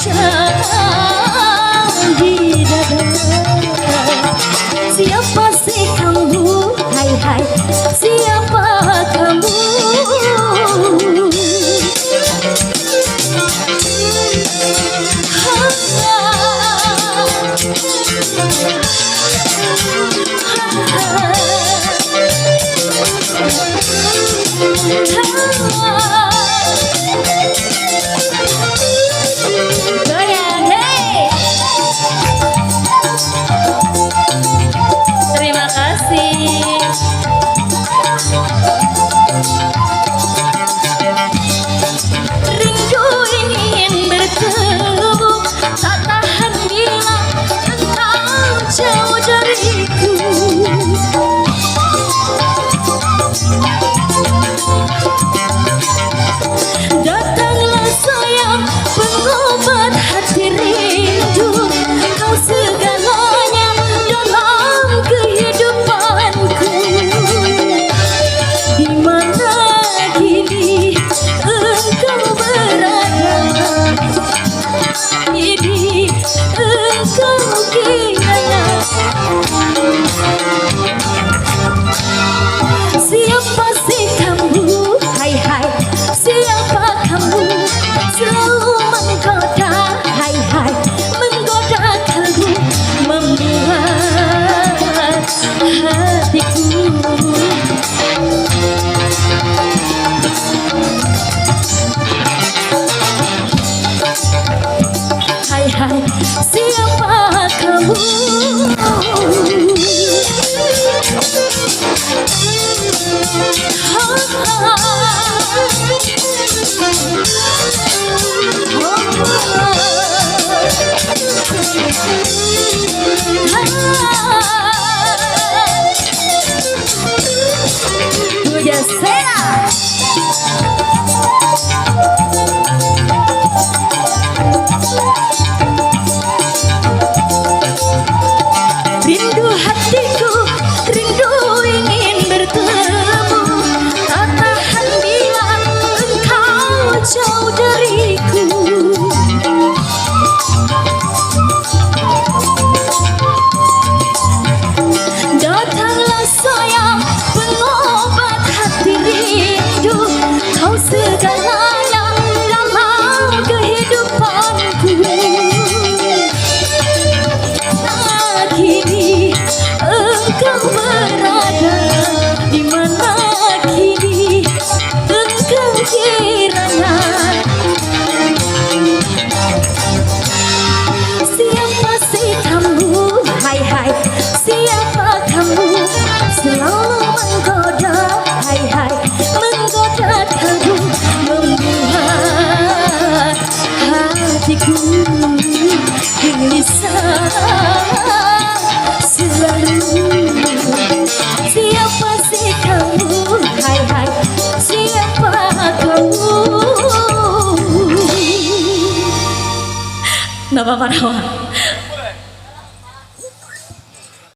di dada. Siapa sih kamu? Hai hai, siapa kamu? Goyang, hey! Terima kasih. Rindu ingin bertemu, tak tahan bila engkau jauh dariku. Datanglah sayang, pengobat hati rindu. Kau segalanya dalam kehidupanku. Di mana kini engkau berada? Kini engkau kiranya. Siapa sih kamu? Hai hai, siapa kamu? Selalu menggoda, hai hai, menggoda kalbu, membuat hatiku. Hai hai, siapa kamu? Rindu hatiku, rindu ingin bertemu, tak tahan bila engkau jauh dariku. Datanglah sayang, pengobat hati rindu. Kau segalanya dalam kehidupanku. Kini engkau berada di mana? Kini engkau kiranya. Siapa sih kamu? Hai hai, siapa kamu? Selalu menggoda, hai hai, menggoda kalbu, membuat hatiku gelisah selalu. Siapa sih kamu? Hai hai, siapa kamu? Nggak apa-apa,